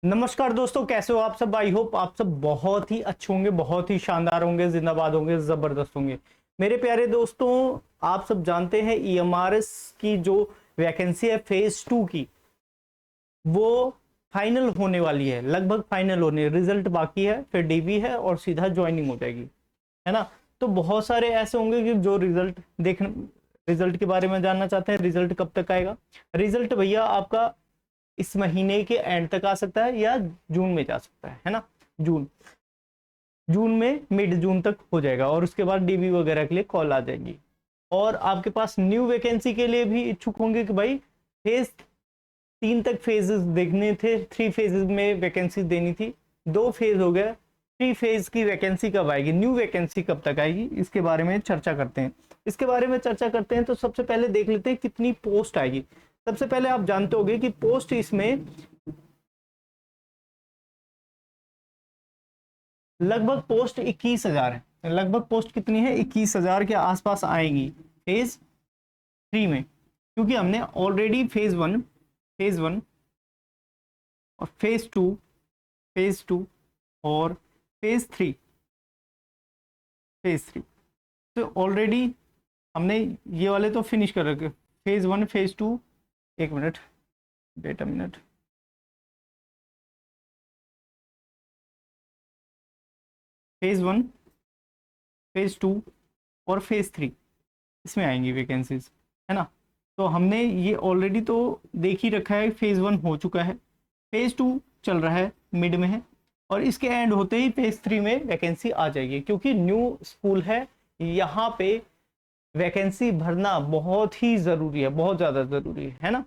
नमस्कार दोस्तों, कैसे हो आप सब। आई होप आप सब बहुत ही अच्छे होंगे, बहुत ही शानदार होंगे, जिंदाबाद होंगे, जबरदस्त होंगे। मेरे प्यारे दोस्तों, आप सब जानते हैं ईएमआरएस की जो वैकेंसी है फेज 2 की, वो फाइनल होने वाली है, लगभग फाइनल होने, रिजल्ट बाकी है, फिर डीवी है और सीधा ज्वाइनिंग हो जाएगी, है ना। तो बहुत सारे ऐसे होंगे कि जो रिजल्ट के बारे में जानना चाहते हैं। रिजल्ट कब तक आएगा? रिजल्ट भैया आपका इस महीने के एंड तक आ सकता है या जून में जा सकता है ना। जून जून में मिड जून तक हो जाएगा और उसके बाद डीबी वगैरह के लिए कॉल आ जाएगी। और आपके पास न्यू वैकेंसी के लिए भी इच्छुक होंगे कि भाई फेज 3 तक फेजेस देखने थे, 3 फेजेस में वैकेंसी देनी थी, 2 फेज हो गया, 3 फेज की वैकेंसी कब आएगी, न्यू वैकेंसी कब तक आएगी, इसके बारे में चर्चा करते हैं। तो सबसे पहले देख लेते हैं कितनी पोस्ट आएगी। सबसे पहले आप जानते होंगे कि पोस्ट इसमें लगभग पोस्ट 21,000 है। लगभग पोस्ट कितनी है? 21,000 के आसपास आएगी फेज 3 में, क्योंकि हमने ऑलरेडी फेज वन और फेज टू और फेज थ्री तो ऑलरेडी हमने ये वाले तो फिनिश कर रखे। फेज 1 फेज 2, एक मिनट, wait a minute, phase 1 phase 2 और फेज 3 इसमें आएंगी वैकेंसीज, है ना। तो हमने ये ऑलरेडी तो देख ही रखा है। फेज 1 हो चुका है, फेज 2 चल रहा है, मिड में है, और इसके एंड होते ही फेज 3 में वैकेंसी आ जाएगी, क्योंकि न्यू स्कूल है, यहाँ पे वैकेंसी भरना बहुत ही जरूरी है, बहुत ज्यादा जरूरी है ना।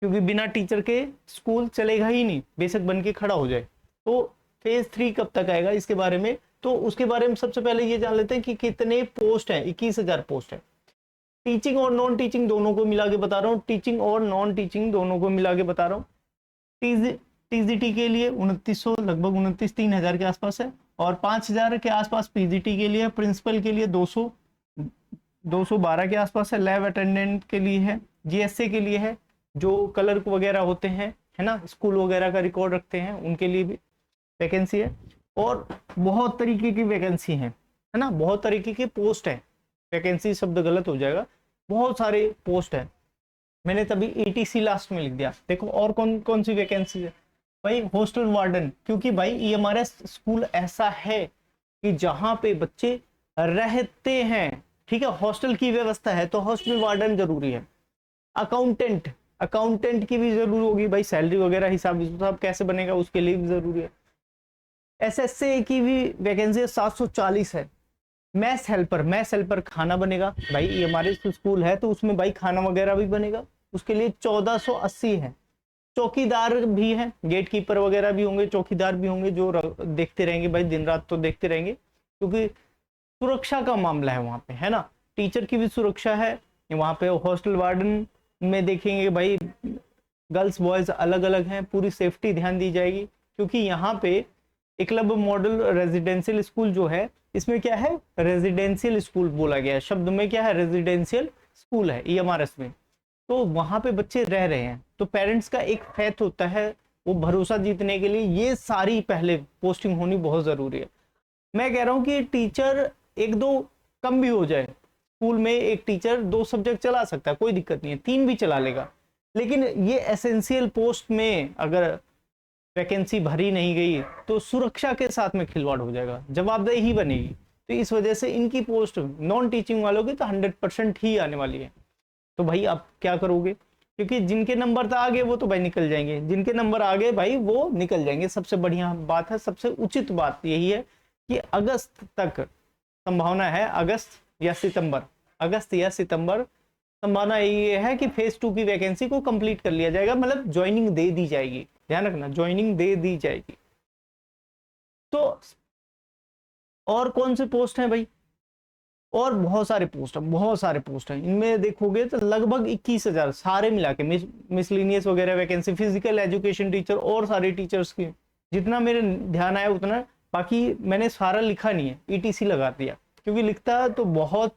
क्योंकि बिना टीचर के स्कूल चलेगा ही नहीं, बेशक बन के खड़ा हो जाए। तो फेज 3 कब तक आएगा इसके बारे में, तो उसके बारे में सबसे पहले ये जान लेते हैं कि कितने पोस्ट है। 21,000 पोस्ट है। टीचिंग और नॉन टीचिंग दोनों को मिला के बता रहा हूँ, टीचिंग और नॉन टीचिंग दोनों को मिला के बता रहा हूँ। टीजीटी के लिए 2900, लगभग 29-3000 के आसपास है, और 5000 के आसपास पीजीटी के लिए, प्रिंसिपल के लिए 212 के आसपास है, लैब अटेंडेंट के लिए है, जीएसए के लिए है, जो क्लर्क वगैरह होते हैं, है ना, स्कूल वगैरह का रिकॉर्ड रखते हैं, उनके लिए भी वैकेंसी है। और बहुत तरीके की वैकेंसी है ना, बहुत तरीके की पोस्ट है। वैकेंसी शब्द गलत हो जाएगा, बहुत सारे पोस्ट है। मैंने तभी ईटीसी लास्ट में लिख दिया। देखो और कौन कौन सी वैकेंसी है भाई। हॉस्टल वार्डन, क्योंकि भाई ईएमआरएस स्कूल ऐसा है कि जहां पे बच्चे रहते हैं, ठीक है, हॉस्टल की व्यवस्था है, तो हॉस्टल वार्डन जरूरी है। अकाउंटेंट की भी जरूरी होगी भाई, सैलरी वगैरह हिसाब कैसे बनेगा उसके लिए भी जरूरी है। एसएसए की भी वैकेंसी 740 है। मैथ्स हेल्पर खाना बनेगा भाई, ये हमारे स्कूल है तो उसमें भाई खाना वगैरह भी बनेगा, उसके लिए 1480 है। चौकीदार भी है, गेट कीपर वगैरह भी होंगे, चौकीदार भी होंगे, जो देखते रहेंगे भाई, दिन रात तो देखते रहेंगे, क्योंकि सुरक्षा का मामला है वहां पे, है ना। टीचर की भी सुरक्षा है वहां पे। हॉस्टल वार्डन में देखेंगे भाई, गर्ल्स बॉयज अलग अलग हैं, पूरी सेफ्टी ध्यान दी जाएगी, क्योंकि यहाँ पे एकलव्य मॉडल रेजिडेंशियल स्कूल जो है, इसमें क्या है, रेजिडेंशियल स्कूल बोला गया है, शब्द में क्या है, रेजिडेंशियल स्कूल है ईएमआरएस में। तो वहां पे बच्चे रह रहे हैं, तो पेरेंट्स का एक फेथ होता है, वो भरोसा जीतने के लिए ये सारी पहले पोस्टिंग होनी बहुत जरूरी है। मैं कह रहा हूँ कि टीचर एक दो कम भी हो जाए, स्कूल में एक टीचर 2 सब्जेक्ट चला सकता है, कोई दिक्कत नहीं है, 3 भी चला लेगा, लेकिन ये एसेंशियल पोस्ट में अगर वैकेंसी भरी नहीं गई तो सुरक्षा के साथ में खिलवाड़ हो जाएगा, जवाबदेही बनेगी। तो इस वजह से इनकी पोस्ट नॉन टीचिंग वालों की तो 100% ही आने वाली है। तो भाई आप क्या करोगे, क्योंकि जिनके नंबर तो आगे वो तो भाई निकल जाएंगे, जिनके नंबर आगे भाई वो निकल जाएंगे। सबसे बढ़िया बात है, सबसे उचित बात यही है कि अगस्त तक संभावना है, अगस्त या सितंबर संभावना ये है कि फेज 2 की वैकेंसी को कंप्लीट कर लिया जाएगा, मतलब ज्वाइनिंग दे दी जाएगी। ध्यान रखना, ज्वाइनिंग दे दी जाएगी। तो और कौन से पोस्ट हैं भाई? और बहुत सारे पोस्ट हैं, इनमें देखोगे तो लगभग 21,000 सारे मिला के, मिसलिनियस वगैरह वैकेंसी, फिजिकल एजुकेशन टीचर और सारे टीचर्स की, जितना मेरे ध्यान आया उतना। बाकी मैंने सारा लिखा नहीं है, ईटीसी लगा दिया, क्योंकि लिखता तो बहुत,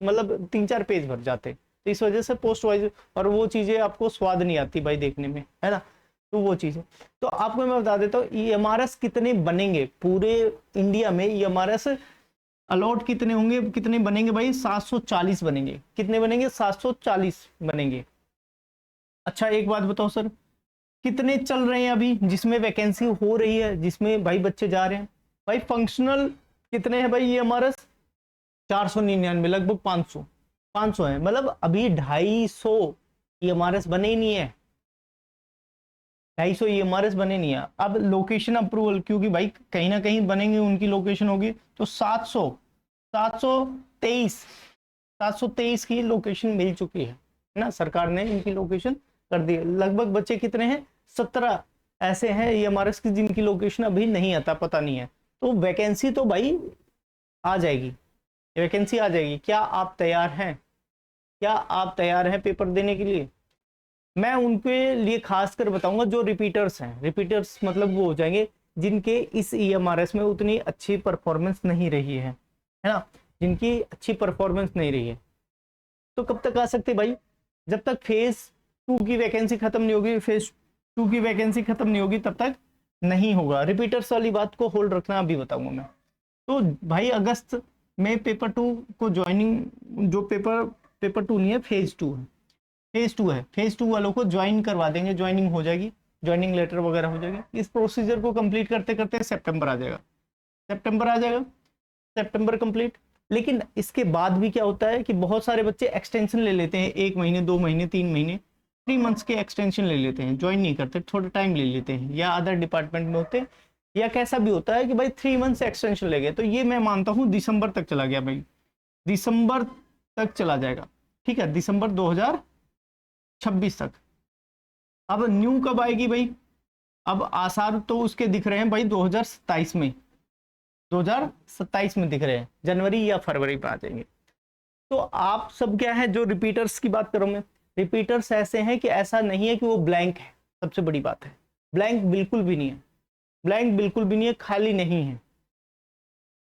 मतलब 3-4 पेज भर जाते, तो इस वजह से पोस्ट वाइज और वो चीजें आपको स्वाद नहीं आती भाई देखने में, है ना। तो वो चीज है। तो आपको मैं बता देता हूँ ईएमआरएस कितने बनेंगे पूरे इंडिया में, ईएमआरएस अलॉट कितने होंगे, कितने बनेंगे भाई, 740 बनेंगे। कितने बनेंगे, 740 बनेंगे। अच्छा एक बात बताओ सर, कितने चल रहे हैं अभी जिसमें वैकेंसी हो रही है, जिसमें भाई बच्चे जा रहे हैं? भाई फंक्शनल कितने हैं भाई ईएमआरएस, 499, लगभग 500 है, मतलब अभी 250 ईएमआरएस बने ही नहीं है, 250 ईएमआरएस बने नहीं है। अब लोकेशन अप्रूवल, क्योंकि भाई कहीं ना कहीं बनेंगे, उनकी लोकेशन होगी, तो 723 की लोकेशन मिल चुकी है ना, सरकार ने इनकी लोकेशन कर दी है। लगभग बच्चे कितने हैं, 17 ऐसे हैं ईएमआरएस की जिनकी लोकेशन अभी नहीं आता, पता नहीं है। तो वैकेंसी तो भाई आ जाएगी, वैकेंसी आ जाएगी। क्या आप तैयार हैं, क्या आप तैयार हैं पेपर देने के लिए? मैं उनके लिए खासकर बताऊंगा जो रिपीटर्स हैं। रिपीटर्स मतलब वो हो जाएंगे जिनके इस ईएमआरएस में उतनी अच्छी परफॉर्मेंस नहीं रही है ना, जिनकी अच्छी परफॉर्मेंस नहीं रही है। तो कब तक आ सकते भाई, जब तक फेज 2 की वैकेंसी खत्म नहीं होगी, फेज 2 की वैकेंसी खत्म नहीं होगी तब तक नहीं होगा। रिपीटर्स वाली बात को होल्ड रखना, अभी बताऊंगा मैं। तो भाई अगस्त में पेपर 2 को ज्वाइनिंग, जो पेपर 2 नहीं है, फेज 2 है, फेज 2 वालों को ज्वाइन करवा देंगे, ज्वाइनिंग हो जाएगी, ज्वाइनिंग लेटर वगैरह हो जाएगी। इस प्रोसीजर को कंप्लीट करते करते सितंबर आ जाएगा, सितंबर कंप्लीट। लेकिन इसके बाद भी क्या होता है कि बहुत सारे बच्चे एक्सटेंशन ले लेते हैं, 1 महीने 2 महीने 3 महीने 3 मंथ्स के एक्सटेंशन ले लेते हैं, ज्वाइन नहीं करते, थोड़ा टाइम ले लेते हैं, या अदर डिपार्टमेंट में होते हैं, या कैसा भी होता है कि भाई 3 मंथ्स एक्सटेंशन ले गए। तो ये मैं मानता हूँ दिसंबर तक चला गया भाई, दिसंबर तक चला जाएगा, ठीक है, दिसंबर 2026 तक। अब न्यू कब आएगी भाई, अब आसार तो उसके दिख रहे हैं भाई 2027 में, 2027 में दिख रहे हैं, जनवरी या फरवरी पे आ जाएंगे। तो आप सब क्या है, जो रिपीटर्स की बात करूं मैं, रिपीटर्स ऐसे हैं कि ऐसा नहीं है कि वो ब्लैंक है, सबसे बड़ी बात है, ब्लैंक बिल्कुल भी नहीं है, ब्लैंक बिल्कुल भी नहीं है, खाली नहीं है।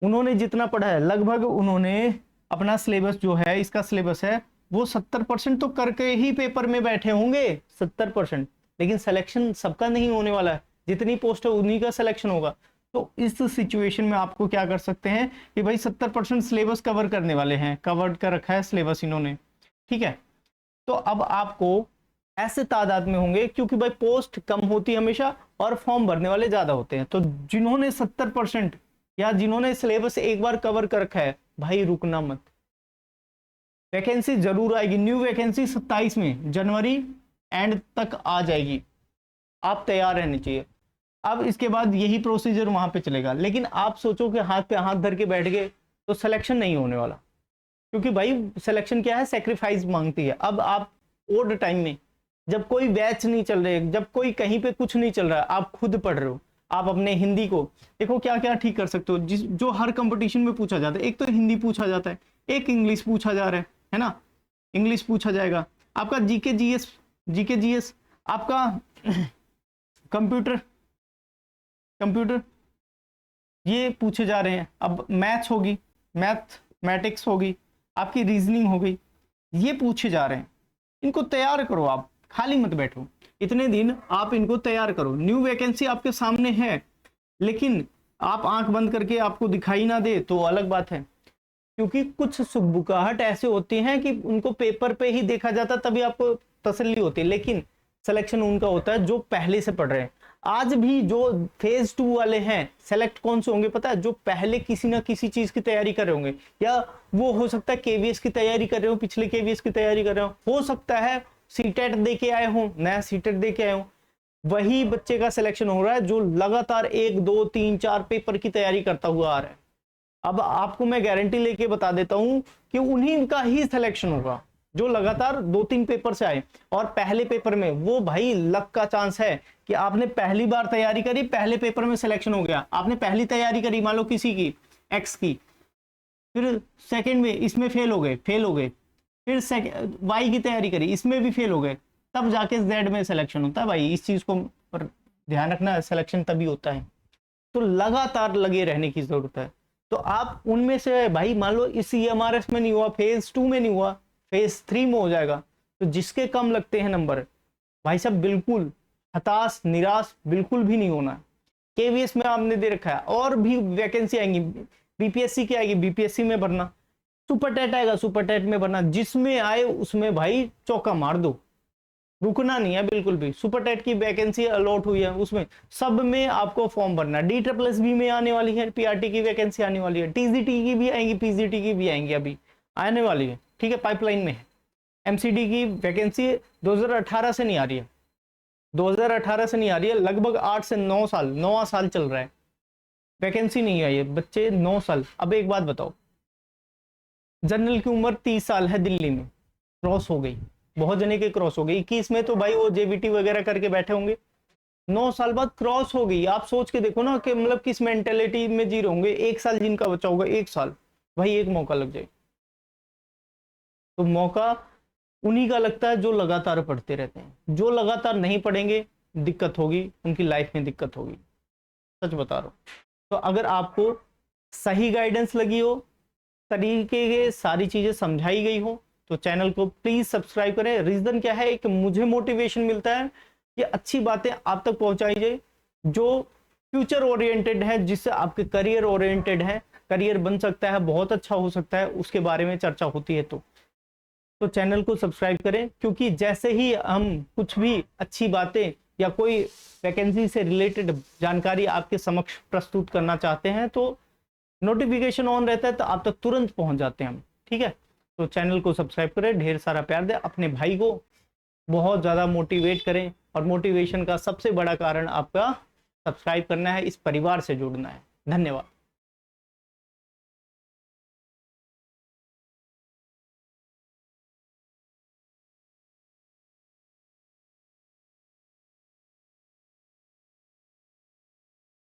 उन्होंने जितना पढ़ा है, लगभग उन्होंने अपना सिलेबस जो है, इसका सिलेबस है वो 70% तो करके ही पेपर में बैठे होंगे, 70%। लेकिन सिलेक्शन सबका नहीं होने वाला है, जितनी पोस्ट है उन्हीं का सिलेक्शन होगा। तो इस सिचुएशन में आपको क्या कर सकते हैं कि भाई 70% सिलेबस कवर करने वाले हैं, कवर कर रखा है सिलेबस इन्होंने, ठीक है। तो अब आपको ऐसे तादाद में होंगे, क्योंकि भाई पोस्ट कम होती है हमेशा और फॉर्म भरने वाले ज्यादा होते हैं। तो जिन्होंने 70% या जिन्होंने सिलेबस एक बार कवर कर रखा है, भाई रुकना मत, वैकेंसी जरूर आएगी। न्यू वैकेंसी 27 में जनवरी एंड तक आ जाएगी, आप तैयार रहने चाहिए। अब इसके बाद यही प्रोसीजर वहां पे चलेगा। लेकिन आप सोचो कि हाथ पे हाथ धर के बैठ गए तो सिलेक्शन नहीं होने वाला, क्योंकि भाई सिलेक्शन क्या है, सेक्रीफाइस मांगती है। अब आप ओल्ड टाइम में, जब कोई बैच नहीं चल रहे, जब कोई कहीं पे कुछ नहीं चल रहा है, आप खुद पढ़ रहे हो, आप अपने हिंदी को देखो क्या क्या ठीक कर सकते हो, जो हर कंपटीशन में पूछा जाता है। एक तो हिंदी पूछा जाता है, एक इंग्लिश पूछा जा रहा है ना, इंग्लिश पूछा जाएगा आपका, जीके जीएस आपका, कंप्यूटर ये पूछे जा रहे हैं। अब मैथ्स होगी, मैथमेटिक्स होगी, आपकी रीजनिंग हो गई, ये पूछे जा रहे हैं। इनको तैयार करो, आप खाली मत बैठो, इतने दिन आप इनको तैयार करो। न्यू वैकेंसी आपके सामने है, लेकिन आप आंख बंद करके आपको दिखाई ना दे तो अलग बात है, क्योंकि कुछ सुगबुकाहट ऐसे होती हैं कि उनको पेपर पे ही देखा जाता तभी आपको तसल्ली होती है, लेकिन सिलेक्शन उनका होता है जो पहले से पढ़ रहे हैं। आज भी जो फेज 2 वाले हैं, सेलेक्ट कौन से होंगे पता है, जो पहले किसी ना किसी चीज की तैयारी कर रहे होंगे, या वो हो सकता है केवीएस की तैयारी कर रहे हो, पिछले केवीएस की तैयारी कर रहे हो सकता है सीटेट दे के आए हो, नया सीटेट दे के आए हो। वही बच्चे का सिलेक्शन हो रहा है जो लगातार 1 2 3 4 पेपर की तैयारी करता हुआ आ रहा है। अब आपको मैं गारंटी लेके बता देता हूं कि उन्हीं का ही सिलेक्शन होगा जो लगातार 2-3 पेपर से आए। और पहले पेपर में वो भाई लक का चांस है कि आपने पहली बार तैयारी करी, पहले पेपर में सिलेक्शन हो गया। आपने पहली तैयारी करी मान लो किसी की एक्स की, फिर सेकंड में इसमें फेल हो गए, फिर वाई की तैयारी करी, इसमें भी फेल हो गए, तब जाके जेड में सिलेक्शन होता है। भाई इस चीज को पर ध्यान रखना, सिलेक्शन तभी होता है। तो लगातार लगे रहने की जरूरत है। तो आप उनमें से भाई मान लो इस ईएमआरएस में नहीं हुआ, फेज 2 में नहीं हुआ, फेज 3 में हो जाएगा। तो जिसके कम लगते हैं नंबर, भाई साहब बिल्कुल हताश निराश बिल्कुल भी नहीं होना। केवीएस में आपने दे रखा है, और भी वैकेंसी आएंगी, बीपीएससी की आएगी, बीपीएससी में भरना, सुपर टेट आएगा, सुपर टेट में भरना, जिसमें आए उसमें भाई चौका मार दो, रुकना नहीं है बिल्कुल भी। सुपर टेट की वैकेंसी अलॉट हुई है, उसमें सब में आपको फॉर्म भरना है। DSSB में आने वाली है, पीआरटी की वैकेंसी आने वाली है, टीजीटी की भी आएंगी, पीजीटी की भी आएंगी, अभी आने वाली है, ठीक है, पाइपलाइन में है। एमसीडी की वैकेंसी 2018 से नहीं आ रही है, 2018 से नहीं आ रही है, लगभग 8 से 9 साल, 9वां साल चल रहा है, वैकेंसी नहीं आई है बच्चे, 9 साल। अब एक बात बताओ, जनरल की उम्र 30 साल है, दिल्ली में क्रॉस हो गई, बहुत जने के क्रॉस हो गई, 21 में तो भाई वो जेबीटी वगैरह करके बैठे होंगे, 9 साल बाद क्रॉस हो गई। आप सोच के देखो ना कि मतलब किस मेंटेलिटी में जी रहे होंगे। 1 साल जिनका बच्चा होगा, 1 साल, भाई एक मौका लग जाए, तो मौका उन्हीं का लगता है जो लगातार पढ़ते रहते हैं। जो लगातार नहीं पढ़ेंगे दिक्कत होगी, उनकी लाइफ में दिक्कत होगी, सच बता रहा हूं। तो अगर आपको सही गाइडेंस लगी हो, तरीके के सारी चीजें समझाई गई हो, तो चैनल को प्लीज सब्सक्राइब करें। रीजन क्या है, एक मुझे मोटिवेशन मिलता है कि अच्छी बातें आप तक पहुंचाई जाए जो फ्यूचर ओरिएंटेड है, जिससे आपके करियर ओरिएंटेड है, करियर बन सकता है, बहुत अच्छा हो सकता है, उसके बारे में चर्चा होती है। तो चैनल को सब्सक्राइब करें, क्योंकि जैसे ही हम कुछ भी अच्छी बातें या कोई वैकेंसी से रिलेटेड जानकारी आपके समक्ष प्रस्तुत करना चाहते हैं, तो नोटिफिकेशन ऑन रहता है, तो आप तक तुरंत पहुंच जाते हैं हम, ठीक है। तो चैनल को सब्सक्राइब करें, ढेर सारा प्यार दें, अपने भाई को बहुत ज़्यादा मोटिवेट करें, और मोटिवेशन का सबसे बड़ा कारण आपका सब्सक्राइब करना है, इस परिवार से जुड़ना है। धन्यवाद।